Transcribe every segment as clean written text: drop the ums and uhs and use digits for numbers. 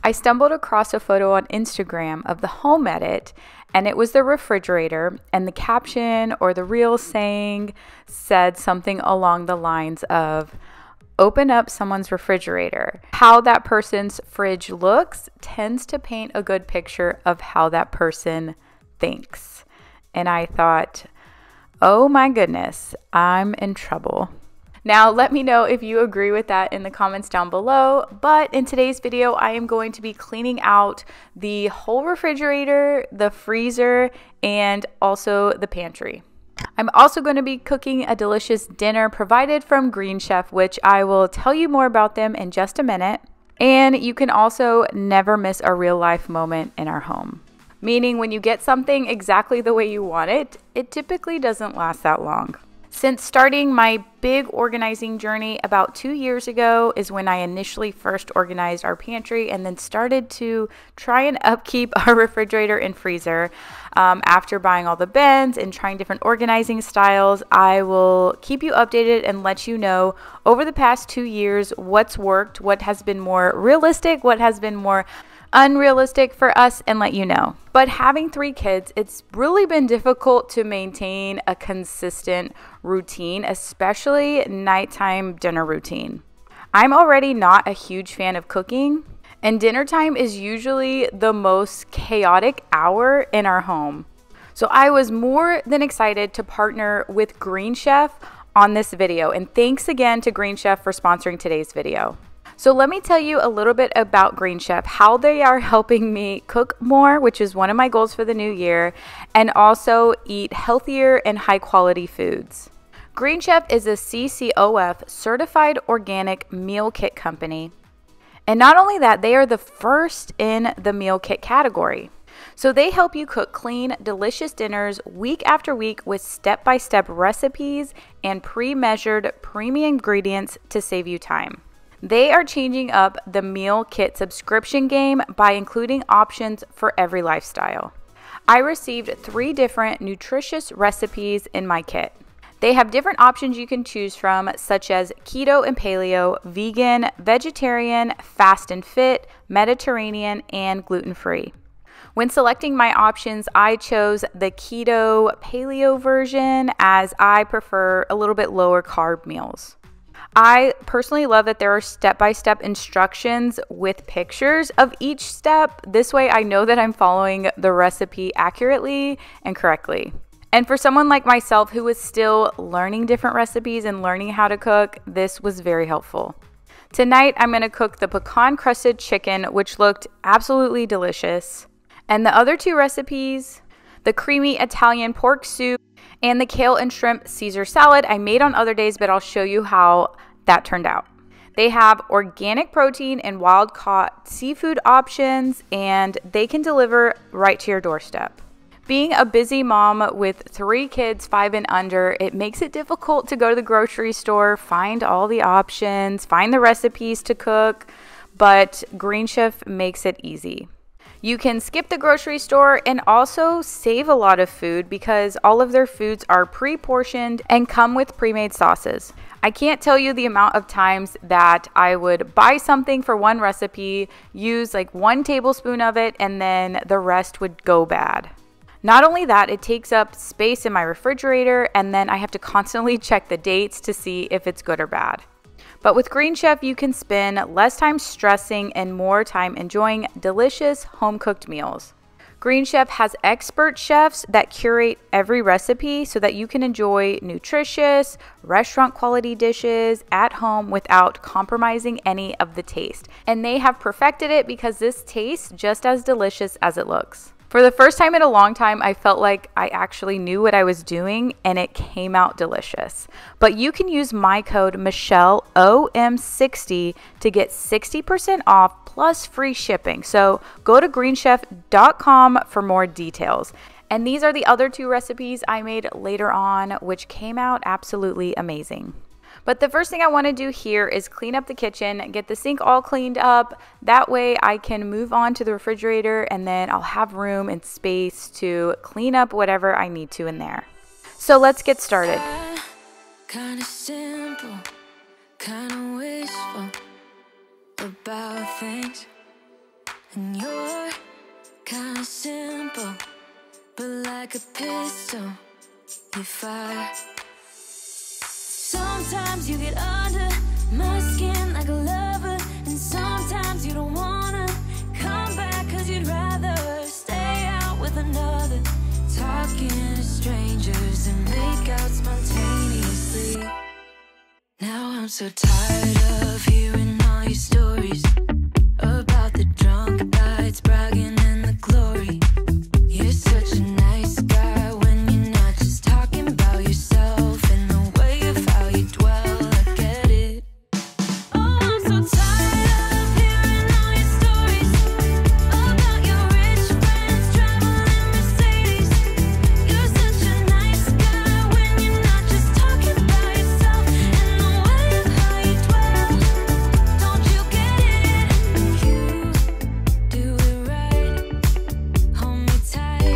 I stumbled across a photo on Instagram of the home edit, and it was the refrigerator, and the caption or the reel saying said something along the lines of, open up someone's refrigerator. How that person's fridge looks tends to paint a good picture of how that person thinks. And I thought, oh my goodness, I'm in trouble. Now, let me know if you agree with that in the comments down below. But in today's video, I am going to be cleaning out the whole refrigerator, the freezer, and also the pantry. I'm also going to be cooking a delicious dinner provided from Green Chef, which I will tell you more about them in just a minute. And you can also never miss a real life moment in our home. Meaning when you get something exactly the way you want it, it typically doesn't last that long. Since starting my big organizing journey about 2 years ago is when I initially first organized our pantry and then started to try and upkeep our refrigerator and freezer. After buying all the bins and trying different organizing styles, I will keep you updated and let you know over the past 2 years what's worked, what has been more realistic, what has been more unrealistic for us, and let you know. But having 3 kids, it's really been difficult to maintain a consistent routine, especially nighttime dinner routine. I'm already not a huge fan of cooking, and dinner time is usually the most chaotic hour in our home. So I was more than excited to partner with Green Chef on this video, and thanks again to Green Chef for sponsoring today's video. So let me tell you a little bit about Green Chef, how they are helping me cook more, which is one of my goals for the new year, and also eat healthier and high quality foods. Green Chef is a CCOF certified organic meal kit company. And not only that, they are the first in the meal kit category. So they help you cook clean, delicious dinners week after week with step-by-step recipes and pre-measured premium ingredients to save you time. They are changing up the meal kit subscription game by including options for every lifestyle. I received 3 different nutritious recipes in my kit. They have different options you can choose from, such as keto and paleo, vegan, vegetarian, fast and fit, Mediterranean, and gluten-free. When selecting my options, I chose the keto paleo version as I prefer a little bit lower carb meals. I personally love that there are step-by-step instructions with pictures of each step. This way I know that I'm following the recipe accurately and correctly. And for someone like myself who is still learning different recipes and learning how to cook, this was very helpful. Tonight I'm going to cook the pecan crusted chicken, which looked absolutely delicious. And the other 2 recipes, the creamy Italian pork soup and the kale and shrimp Caesar salad, I made on other days, but I'll show you how that turned out. They have organic protein and wild-caught seafood options, and they can deliver right to your doorstep. Being a busy mom with 3 kids, 5 and under, it makes it difficult to go to the grocery store, find all the options, find the recipes to cook, but Green Chef makes it easy. You can skip the grocery store and also save a lot of food because all of their foods are pre-portioned and come with pre-made sauces. I can't tell you the amount of times that I would buy something for one recipe, use like 1 tablespoon of it, and then the rest would go bad. Not only that, it takes up space in my refrigerator, and then I have to constantly check the dates to see if it's good or bad. But with Green Chef, you can spend less time stressing and more time enjoying delicious home-cooked meals. Green Chef has expert chefs that curate every recipe so that you can enjoy nutritious, restaurant-quality dishes at home without compromising any of the taste. And they have perfected it because this tastes just as delicious as it looks. For the first time in a long time, I felt like I actually knew what I was doing and it came out delicious. But you can use my code MichelleOM60 to get 60% off plus free shipping. So go to greenchef.com for more details. And these are the other 2 recipes I made later on, which came out absolutely amazing. But the first thing I want to do here is clean up the kitchen, get the sink all cleaned up. That way I can move on to the refrigerator and then I'll have room and space to clean up whatever I need to in there. So let's get started. Kinda simple, kinda wishful about things. And you're kinda simple, but like a pistol, you fire. Sometimes you get under my skin like a lover, and sometimes you don't wanna come back 'cause you'd rather stay out with another, talking to strangers and make out spontaneously. Now I'm so tired of hearing all your stories about the drunk nights, bragging in the glory. You're such a nice guy when you're not just talking about yourself and the way of how you dwell. I get it. Oh, I'm so tired of hearing all your stories about your rich friends traveling Mercedes. You're such a nice guy when you're not just talking about yourself and the way of how you dwell. Don't you get it? You do it right. Hold me tight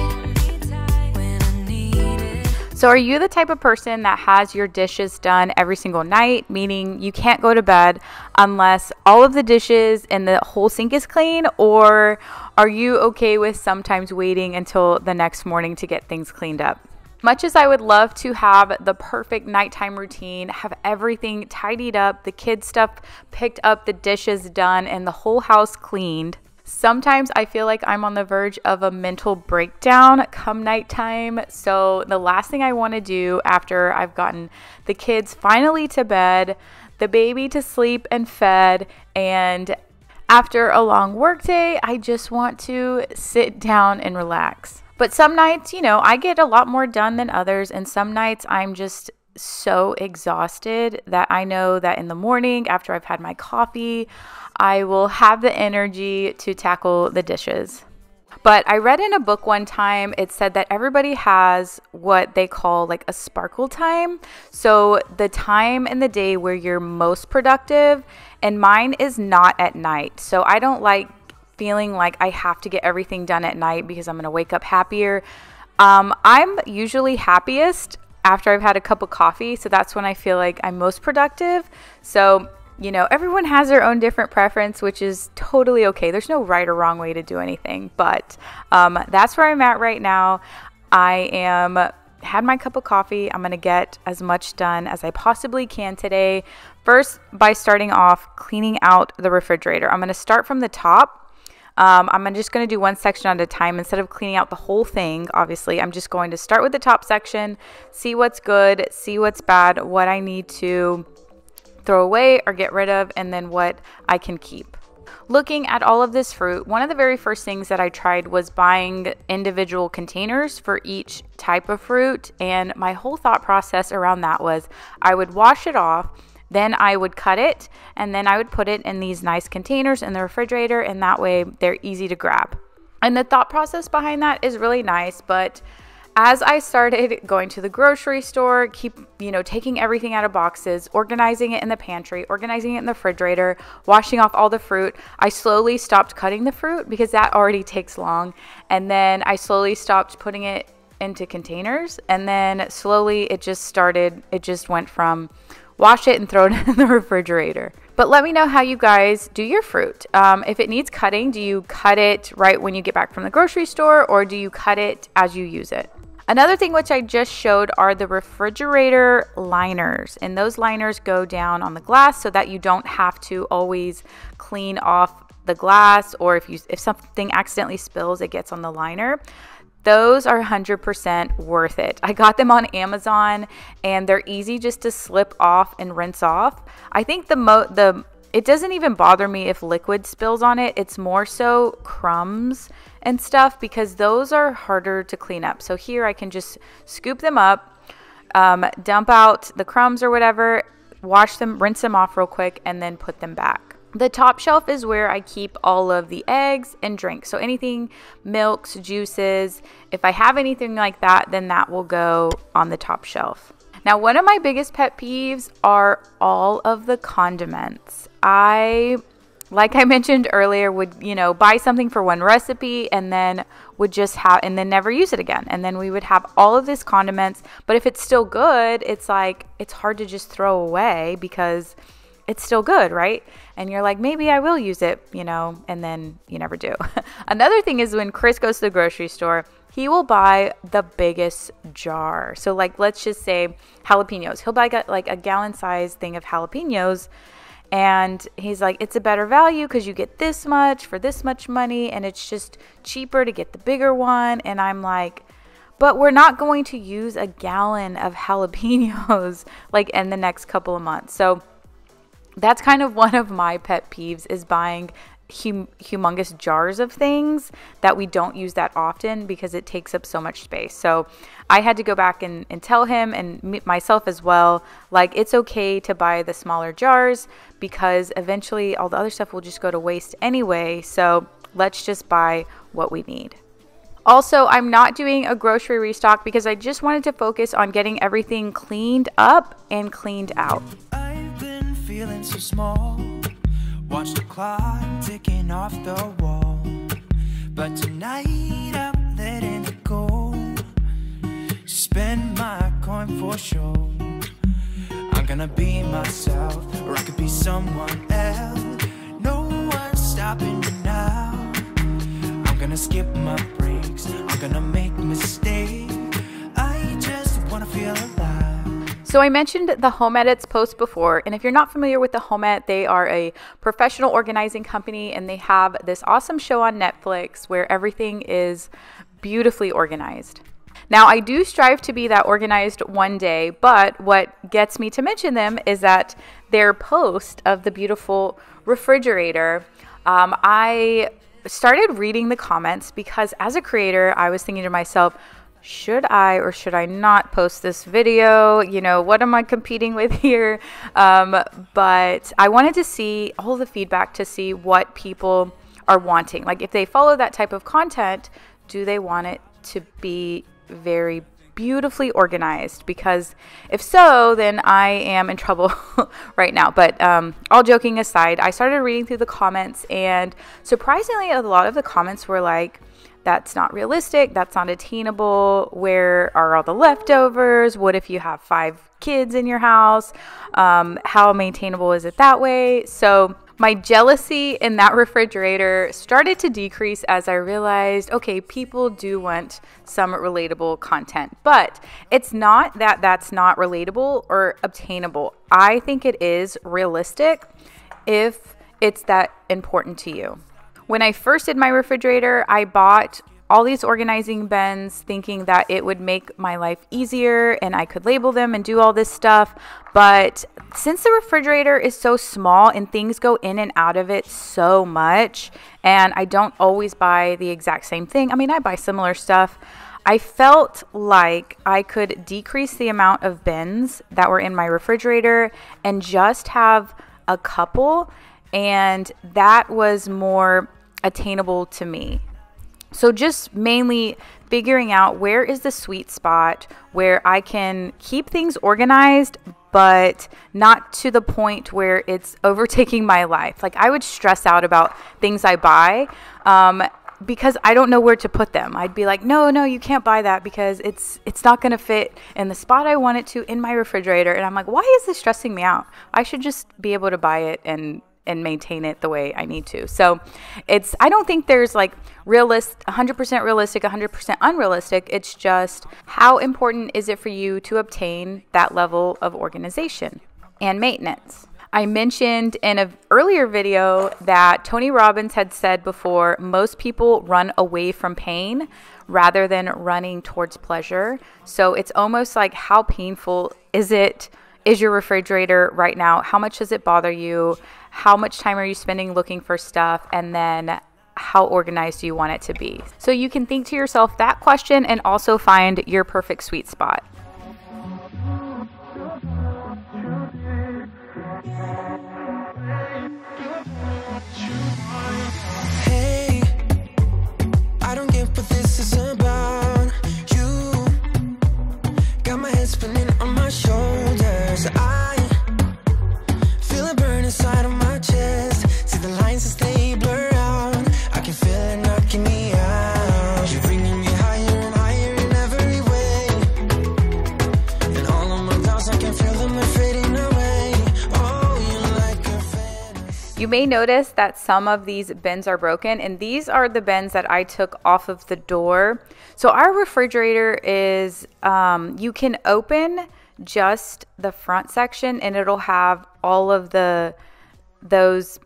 when I need it. So are you the type of person that has your dishes done every single night, meaning you can't go to bed unless all of the dishes and the whole sink is clean? Or are you okay with sometimes waiting until the next morning to get things cleaned up? Much as I would love to have the perfect nighttime routine, have everything tidied up, the kids' stuff picked up, the dishes done, and the whole house cleaned, sometimes I feel like I'm on the verge of a mental breakdown come nighttime. So the last thing I want to do after I've gotten the kids finally to bed, the baby to sleep and fed, and after a long workday, I just want to sit down and relax. But some nights, I get a lot more done than others, and some nights I'm just so exhausted that I know that in the morning after I've had my coffee, I will have the energy to tackle the dishes. But I read in a book one time, it said that everybody has what they call like a sparkle time. So the time in the day where you're most productive, and mine is not at night. So I don't like feeling like I have to get everything done at night because I'm going to wake up happier. I'm usually happiest after I've had a cup of coffee. So that's when I feel like I'm most productive. So everyone has their own different preference, which is totally okay. There's no right or wrong way to do anything, but that's where I'm at right now. Had my cup of coffee. I'm going to get as much done as I possibly can today. First, by starting off cleaning out the refrigerator. I'm going to start from the top. I'm just going to do one section at a time instead of cleaning out the whole thing. Obviously, I'm just going to start with the top section, see what's good, see what's bad, what I need to throw away or get rid of, and then what I can keep. Looking at all of this fruit, one of the very first things that I tried was buying individual containers for each type of fruit. And my whole thought process around that was I would wash it off, then I would cut it, and then I would put it in these nice containers in the refrigerator, and that way they're easy to grab. And the thought process behind that is really nice, but as I started going to the grocery store, taking everything out of boxes, organizing it in the pantry, organizing it in the refrigerator, washing off all the fruit, I slowly stopped cutting the fruit because that already takes long. And then I slowly stopped putting it into containers. And then slowly it just went from wash it and throw it in the refrigerator. But let me know how you guys do your fruit. If it needs cutting, do you cut it right when you get back from the grocery store, or do you cut it as you use it? Another thing which I just showed are the refrigerator liners, and those liners go down on the glass so that you don't have to always clean off the glass, or if something accidentally spills, it gets on the liner. Those are 100% worth it. I got them on Amazon, and they're easy just to slip off and rinse off. I think it doesn't even bother me if liquid spills on it. It's more so crumbs and stuff, because those are harder to clean up. So here I can just scoop them up, dump out the crumbs or whatever, wash them, rinse them off real quick, and then put them back. The top shelf is where I keep all of the eggs and drinks. So anything, milks, juices, if I have anything like that, then that will go on the top shelf. Now, one of my biggest pet peeves are all of the condiments. Like I mentioned earlier, would, buy something for one recipe and then and then never use it again. And then we would have all of these condiments, but if it's still good, it's hard to just throw away because it's still good, right? And you're like, maybe I will use it, you know, and then you never do. Another thing is when Chris goes to the grocery store, he will buy the biggest jar. So like, let's just say jalapenos. He'll buy like a gallon size thing of jalapenos. And he's like, it's a better value because you get this much for this much money. And it's just cheaper to get the bigger one. And I'm like, but we're not going to use a gallon of jalapenos like in the next couple of months. So that's kind of one of my pet peeves, is buying humongous jars of things that we don't use that often because it takes up so much space. So I had to go back and tell him, and myself as well, like, it's okay to buy the smaller jars because eventually all the other stuff will just go to waste anyway. So let's just buy what we need. Also, I'm not doing a grocery restock because I just wanted to focus on getting everything cleaned up and cleaned out. I've been feeling so small. Watch the clock ticking off the wall. But tonight I'm letting it go. Spend my coin for sure. I'm gonna be myself, or I could be someone else. No one's stopping me now. I'm gonna skip my breaks, I'm gonna make mistakes. I just wanna feel alive. So I mentioned the Home Edits post before, and if you're not familiar with the Home Edit, they are a professional organizing company, and they have this awesome show on Netflix where everything is beautifully organized. Now, I do strive to be that organized one day, but what gets me to mention them is that their post of the beautiful refrigerator, I started reading the comments because as a creator, I was thinking to myself, should I or should I not post this video? You know, what am I competing with here? But I wanted to see all the feedback to see what people are wanting. Like, if they follow that type of content, do they want it to be very beautifully organized? Because if so, then I am in trouble right now. But all joking aside, I started reading through the comments, and surprisingly, a lot of the comments were like, that's not realistic, that's not attainable, where are all the leftovers, what if you have 5 kids in your house, how maintainable is it that way? So my jealousy in that refrigerator started to decrease as I realized, okay, people do want some relatable content, but it's not that that's not relatable or obtainable. I think it is realistic if it's that important to you. When I first did my refrigerator, I bought all these organizing bins thinking that it would make my life easier and I could label them and do all this stuff. But since the refrigerator is so small and things go in and out of it so much, and I don't always buy the exact same thing, I mean, I buy similar stuff, I felt like I could decrease the amount of bins that were in my refrigerator and just have a couple, and that was more attainable to me. So just mainly figuring out where is the sweet spot where I can keep things organized, but not to the point where it's overtaking my life. Like, I would stress out about things I buy because I don't know where to put them. I'd be like, no, you can't buy that because it's not going to fit in the spot I want it to in my refrigerator. And I'm like, why is this stressing me out? I should just be able to buy it and maintain it the way I need to. So I don't think there's like 100% realistic, 100% unrealistic. It's just, how important is it for you to obtain that level of organization and maintenance? I mentioned in an earlier video that Tony Robbins had said before, most people run away from pain rather than running towards pleasure. So it's almost like, how painful is your refrigerator right now? How much does it bother you? How much time are you spending looking for stuff? And then how organized do you want it to be? So you can think to yourself that question and also find your perfect sweet spot. Hey, I don't get what this is about. You got my head spinning on my shoulders. I feel it burn inside of my chest. See the lines as they blur out. I can feel it knocking me out. You're bringing me higher and higher in every way. You may notice that some of these bins are broken, and these are the bins that I took off of the door. So our refrigerator is, you can open just the front section and it'll have all of those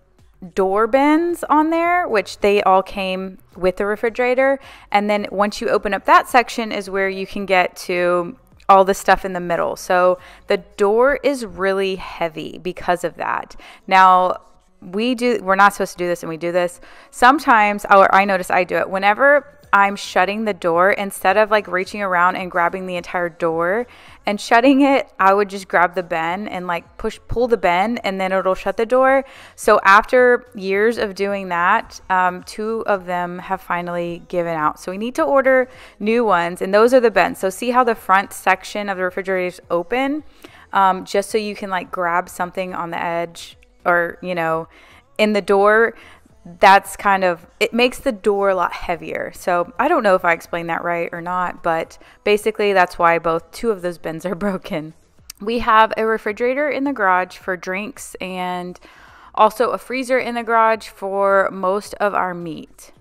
door bins on there, which they all came with the refrigerator. And then once you open up that section is where you can get to all the stuff in the middle. So the door is really heavy because of that. Now, we're not supposed to do this, and we do this sometimes, or I notice I do it whenever I'm shutting the door. Instead of like reaching around and grabbing the entire door and shutting it, I would just grab the bin and like pull the bin, and then it'll shut the door. So after years of doing that, 2 of them have finally given out. So we need to order new ones, and those are the bins. So see how the front section of the refrigerator is open, just so you can like grab something on the edge, or, you know, in the door. That's kind of, it makes the door a lot heavier. So I don't know if I explained that right or not, but basically that's why 2 of those bins are broken. We have a refrigerator in the garage for drinks, and also a freezer in the garage for most of our meat.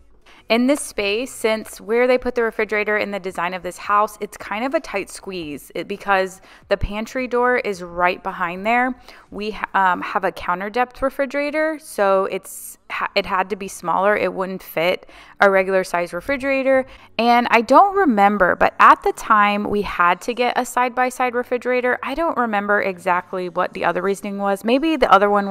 In this space, since where they put the refrigerator in the design of this house, it's kind of a tight squeeze because the pantry door is right behind there. We have a counter depth refrigerator, so it had to be smaller. It wouldn't fit a regular size refrigerator. And I don't remember, but at the time we had to get a side-by-side refrigerator. I don't remember exactly what the other reasoning was. Maybe the other one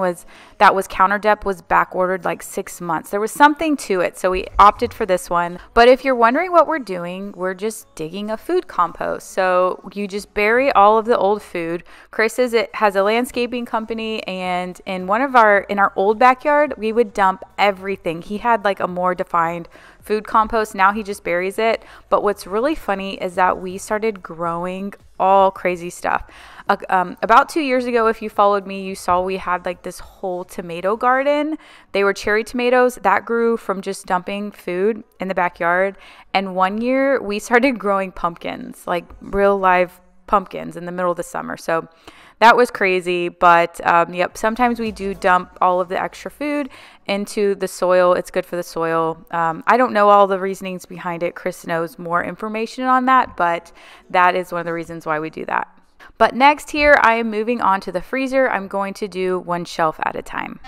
that was counter depth was back ordered like 6 months. There was something to it, so we opted for this one. But if you're wondering what we're doing, we're just digging a food compost. So you just bury all of the old food. Chris has a landscaping company, and in our old backyard, we would dump everything. He had like a more defined food compost. Now he just buries it. But what's really funny is that we started growing all crazy stuff. About 2 years ago, if you followed me, you saw we had like this whole tomato garden. They were cherry tomatoes that grew from just dumping food in the backyard. And one year we started growing pumpkins, like real live pumpkins, in the middle of the summer. So that was crazy. But yep, sometimes we do dump all of the extra food into the soil. It's good for the soil. I don't know all the reasonings behind it. Chris knows more information on that, but that is one of the reasons why we do that. But next here, I am moving on to the freezer. I'm going to do one shelf at a time.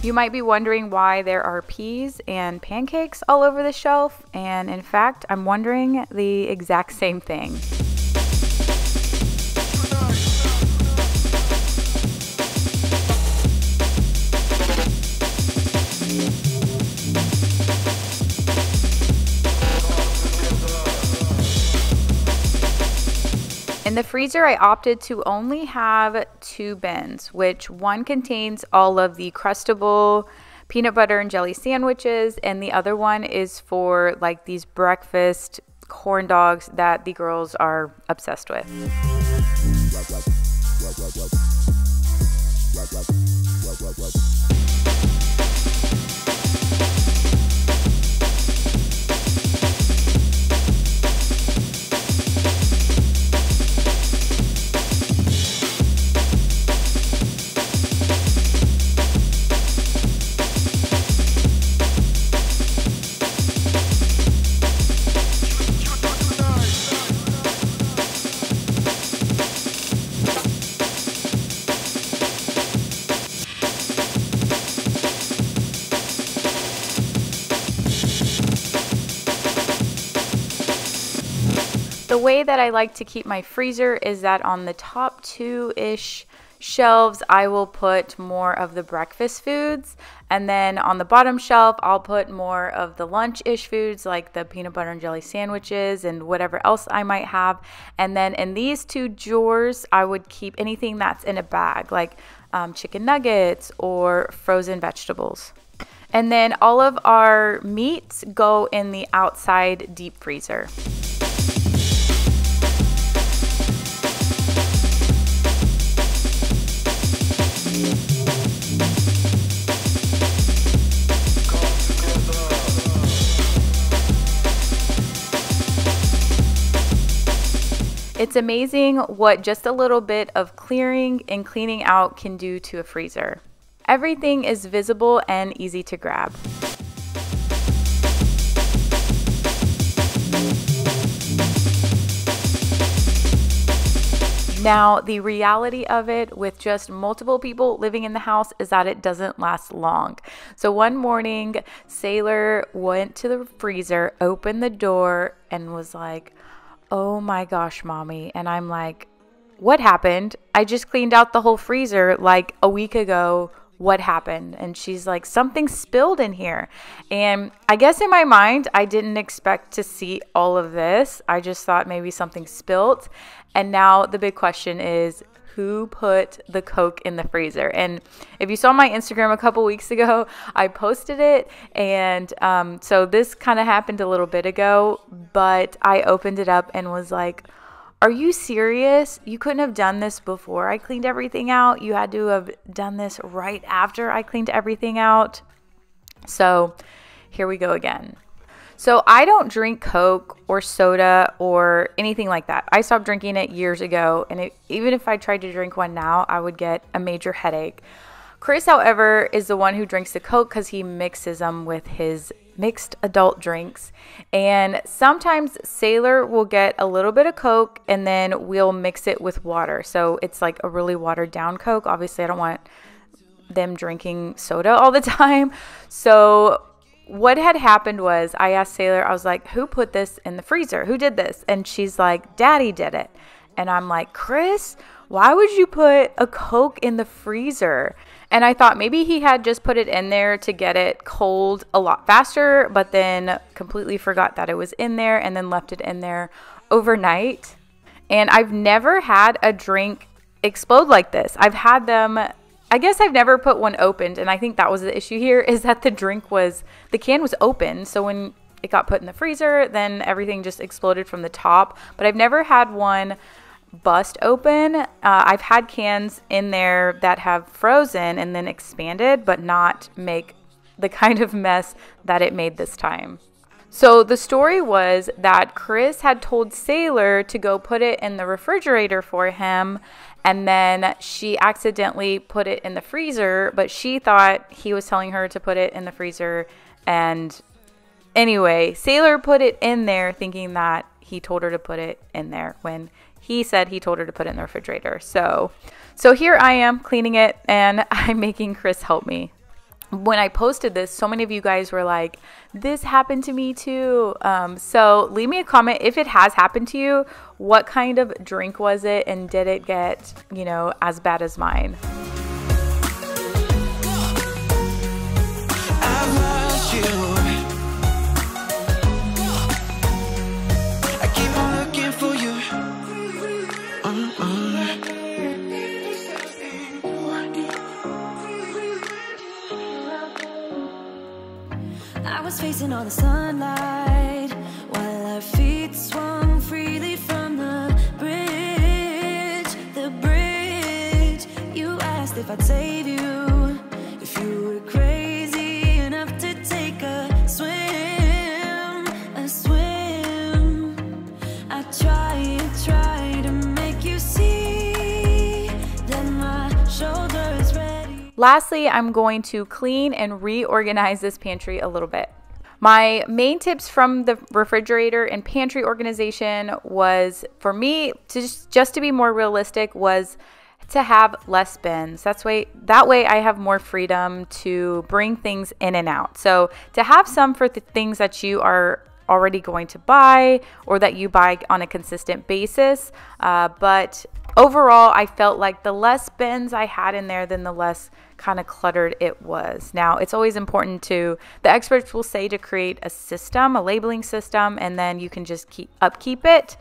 You might be wondering why there are peas and pancakes all over the shelf, and in fact, I'm wondering the exact same thing. In the freezer, I opted to only have 2 bins, which one contains all of the Crustable peanut butter and jelly sandwiches, and the other one is for like these breakfast corn dogs that the girls are obsessed with. The way that I like to keep my freezer is that on the top 2-ish shelves, I will put more of the breakfast foods. And then on the bottom shelf, I'll put more of the lunch-ish foods like the peanut butter and jelly sandwiches and whatever else I might have. And then in these two drawers, I would keep anything that's in a bag, like chicken nuggets or frozen vegetables. And then all of our meats go in the outside deep freezer. It's amazing what just a little bit of clearing and cleaning out can do to a freezer. Everything is visible and easy to grab. Now, the reality of it with just multiple people living in the house is that it doesn't last long. So one morning, Sailor went to the freezer, opened the door, and was like, "Oh my gosh, Mommy." And I'm like, "What happened? I just cleaned out the whole freezer like a week ago. What happened?" And she's like, "Something spilled in here." And I guess in my mind, I didn't expect to see all of this. I just thought maybe something spilled. And now the big question is, who put the Coke in the freezer? And if you saw my Instagram a couple weeks ago, I posted it. And so this kind of happened a little bit ago, but I opened it up and was like, "Are you serious? You couldn't have done this before I cleaned everything out. You had to have done this right after I cleaned everything out." So here we go again. So I don't drink Coke or soda or anything like that. I stopped drinking it years ago, and even if I tried to drink one now, I would get a major headache. Chris, however, is the one who drinks the Coke because he mixes them with his mixed adult drinks. And sometimes Sailor will get a little bit of Coke and then we'll mix it with water. So it's like a really watered down Coke. Obviously, I don't want them drinking soda all the time. So what had happened was I asked Sailor, I was like, "Who put this in the freezer? Who did this?" And she's like, "Daddy did it." And I'm like, "Chris, why would you put a Coke in the freezer?" And I thought maybe he had just put it in there to get it cold a lot faster, but then completely forgot that it was in there and then left it in there overnight. And I've never had a drink explode like this. I've had them, I guess I've never put one opened, and I think that was the issue here, is that the can was open. So when it got put in the freezer, then everything just exploded from the top. But I've never had one bust open. I've had cans in there that have frozen and then expanded, but not make the kind of mess that it made this time. So the story was that Chris had told Sailor to go put it in the refrigerator for him, and then she accidentally put it in the freezer, but she thought he was telling her to put it in the freezer. And anyway, Sailor put it in there thinking that he told her to put it in there when he said he told her to put it in the refrigerator. So here I am cleaning it, and I'm making Chris help me. When I posted this, so many of you guys were like, "This happened to me too." So leave me a comment if it has happened to you. What kind of drink was it, and did it get, as bad as mine? I've lost you. I keep on looking for you. I was facing all the sunlight while our feet swung freely from the bridge. You asked if I'd save you, if you were crazy enough to take a swim. I tried to make you see that my shoulder is ready. Lastly, I'm going to clean and reorganize this pantry a little bit. My main tips from the refrigerator and pantry organization was, for me, just to be more realistic, was to have less bins. That way I have more freedom to bring things in and out. So to have some for the things that you are already going to buy or that you buy on a consistent basis, but overall, I felt like the less bins I had in there, then the less kind of cluttered it was. Now, it's always important the experts will say to create a system, a labeling system, and then you can just upkeep it.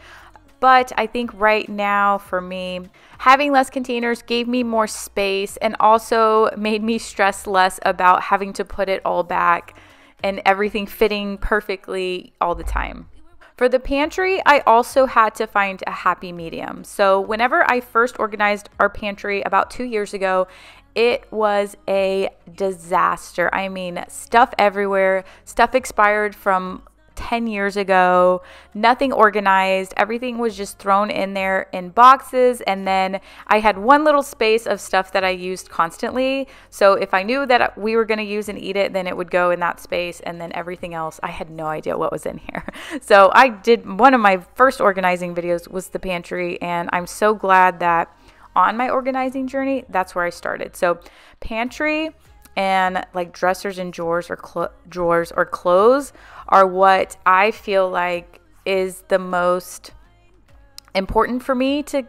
But I think right now for me, having less containers gave me more space and also made me stress less about having to put it all back and everything fitting perfectly all the time. For the pantry, I also had to find a happy medium. So whenever I first organized our pantry about 2 years ago, it was a disaster. I mean, stuff everywhere, stuff expired from 10 years ago, nothing organized, everything was just thrown in there in boxes, and then I had one little space of stuff that I used constantly. So if I knew that we were going to use and eat it, then it would go in that space, and then everything else, I had no idea what was in here. So I did, one of my first organizing videos was the pantry, and I'm so glad that on my organizing journey, that's where I started. So pantry and like dressers and drawers or clothes are what I feel like is the most important for me to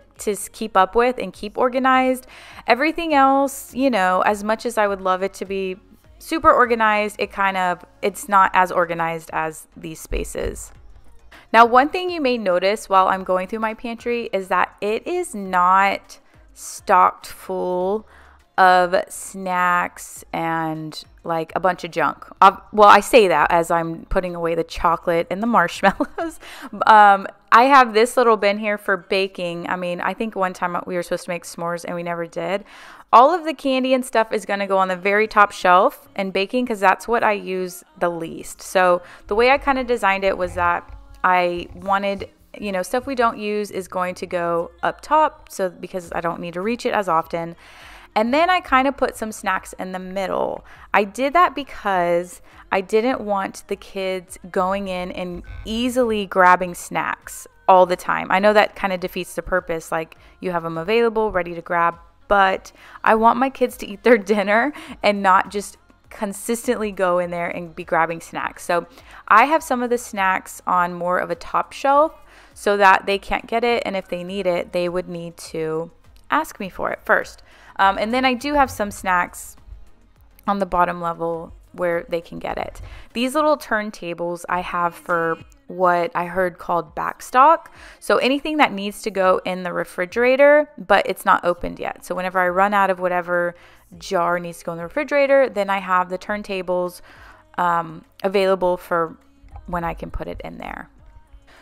keep up with and keep organized. Everything else, you know, as much as I would love it to be super organized, it's not as organized as these spaces. Now, one thing you may notice while I'm going through my pantry is that it is not stocked full of snacks and like a bunch of junk. Well, I say that as I'm putting away the chocolate and the marshmallows. I have this little bin here for baking. I mean, I think one time we were supposed to make s'mores and we never did. All of the candy and stuff is going to go on the very top shelf and baking because that's what I use the least. So the way I kind of designed it was that I wanted, you know, stuff we don't use is going to go up top, so because I don't need to reach it as often. And then I kind of put some snacks in the middle. I did that because I didn't want the kids going in and easily grabbing snacks all the time. I know that kind of defeats the purpose, like you have them available, ready to grab, but I want my kids to eat their dinner and not just consistently go in there and be grabbing snacks. So I have some of the snacks on more of a top shelf so that they can't get it, and if they need it, they would need to ask me for it first. And then I do have some snacks on the bottom level where they can get it. These little turntables I have for what I heard called backstock. So anything that needs to go in the refrigerator, but it's not opened yet. So whenever I run out of whatever jar needs to go in the refrigerator, then I have the turntables available for when I can put it in there.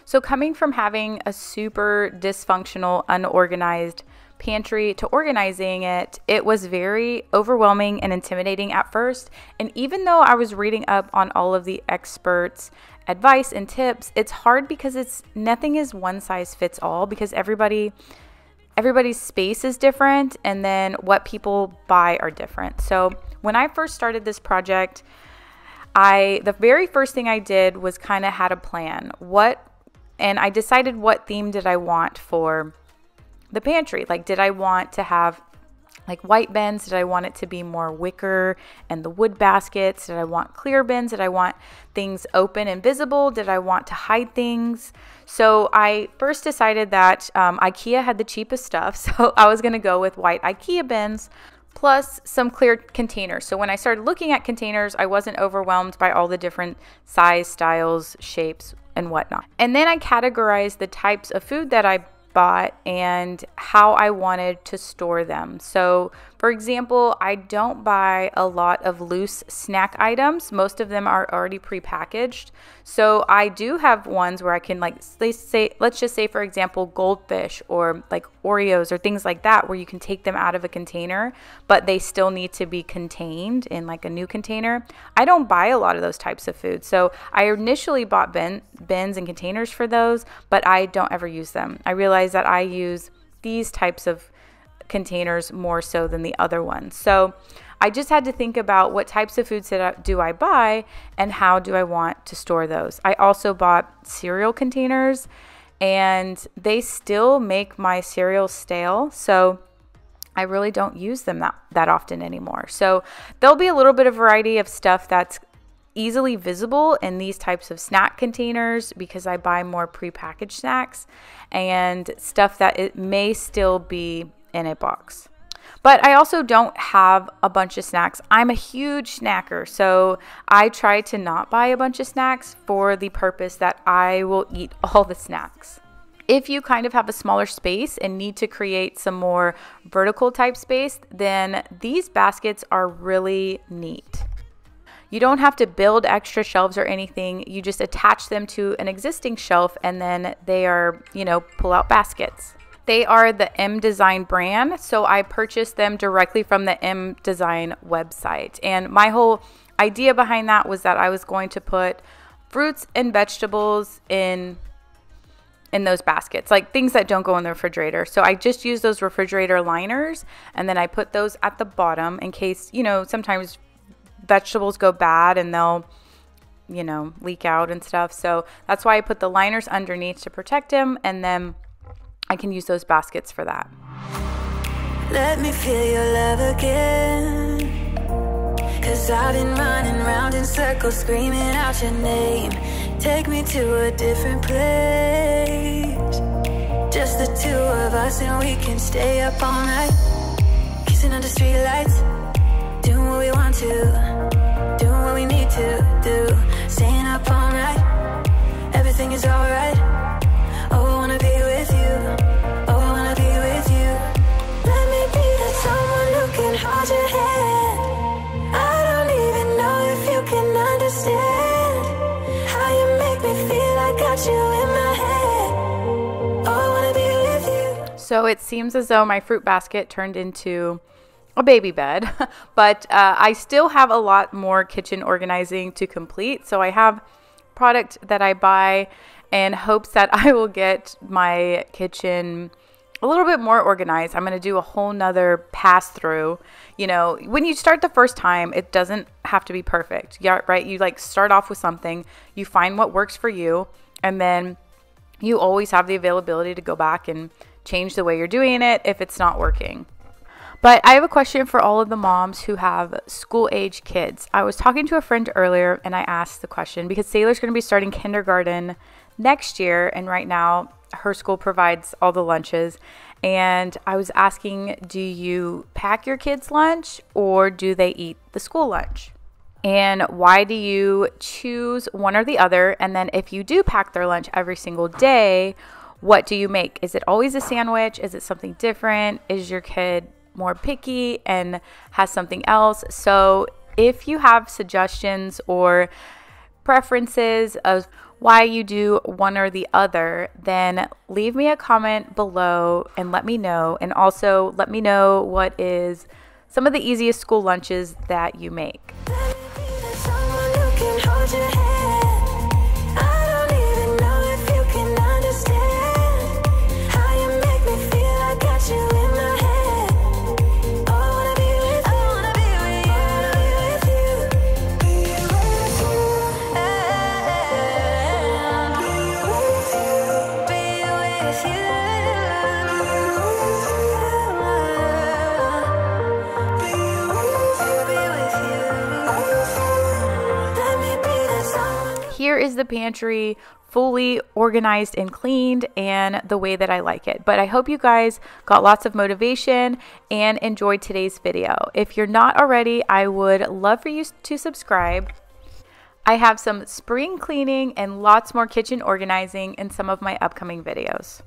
So coming from having a super dysfunctional, unorganized pantry to organizing it, it was very overwhelming and intimidating at first. And even though I was reading up on all of the experts' advice and tips, it's hard because nothing is one size fits all, because everybody's space is different, and then what people buy are different. So when I first started this project, the very first thing I did was kind of had a plan. And I decided what theme did I want for the pantry. Like, did I want to have like white bins? Did I want it to be more wicker and the wood baskets? Did I want clear bins? Did I want things open and visible? Did I want to hide things? So I first decided that IKEA had the cheapest stuff. So I was going to go with white IKEA bins plus some clear containers. So when I started looking at containers, I wasn't overwhelmed by all the different size, styles, shapes, and whatnot. And then I categorized the types of food that I bought and how I wanted to store them. So for example, I don't buy a lot of loose snack items. Most of them are already prepackaged. So I do have ones where I can, like, let's just say for example, goldfish or like Oreos or things like that, where you can take them out of a container, but they still need to be contained in like a new container. I don't buy a lot of those types of food. So I initially bought bins and containers for those, but I don't ever use them. I realized that I use these types of containers more so than the other ones. So I just had to think about what types of foods do I buy and how do I want to store those. I also bought cereal containers, and they still make my cereal stale. So I really don't use them that often anymore. So there'll be a little bit of variety of stuff that's easily visible in these types of snack containers because I buy more prepackaged snacks and stuff that it may still be in a box. But I also don't have a bunch of snacks. I'm a huge snacker, so I try to not buy a bunch of snacks for the purpose that I will eat all the snacks. If you kind of have a smaller space and need to create some more vertical type space, then these baskets are really neat. You don't have to build extra shelves or anything. You just attach them to an existing shelf and then they are, pull-out baskets. They are the M Design brand, so I purchased them directly from the M Design website. And my whole idea behind that was that I was going to put fruits and vegetables in those baskets, like things that don't go in the refrigerator. So I just use those refrigerator liners, and then I put those at the bottom in case, sometimes vegetables go bad and they'll, leak out and stuff. So that's why I put the liners underneath to protect them, and then I can use those baskets for that. Let me feel your love again, 'cause I've been running round in circles screaming out your name. Take me to a different place, just the two of us, and we can stay up all night, kissing under streetlights, doing what we want to, doing what we need to do, staying up all night, everything is alright. Oh, I wanna be with you. Oh, I wanna be with you. Let me be that someone who can hold your hand. I don't even know if you can understand how you make me feel. I got you in my head. Oh, I wanna be with you. So it seems as though my fruit basket turned into a baby bed, but I still have a lot more kitchen organizing to complete. So I have product that I buy in hopes that I will get my kitchen a little bit more organized. I'm going to do a whole nother pass through. When you start the first time, it doesn't have to be perfect. Yeah, right? You start off with something, you find what works for you, and then you always have the availability to go back and change the way you're doing it if it's not working. But I have a question for all of the moms who have school-age kids. I was talking to a friend earlier and I asked the question because Sailor's going to be starting kindergarten next year, and right now her school provides all the lunches. And I was asking, do you pack your kids' lunch or do they eat the school lunch? And why do you choose one or the other? And then if you do pack their lunch every single day, what do you make? Is it always a sandwich? Is it something different? Is your kid more picky and has something else? So if you have suggestions or preferences of why you do one or the other, then leave me a comment below and let me know. And also let me know what is some of the easiest school lunches that you make. Here is the pantry fully organized and cleaned and the way that I like it. But I hope you guys got lots of motivation and enjoyed today's video. If you're not already, I would love for you to subscribe. I have some spring cleaning and lots more kitchen organizing in some of my upcoming videos.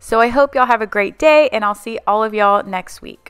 So I hope y'all have a great day, and I'll see all of y'all next week.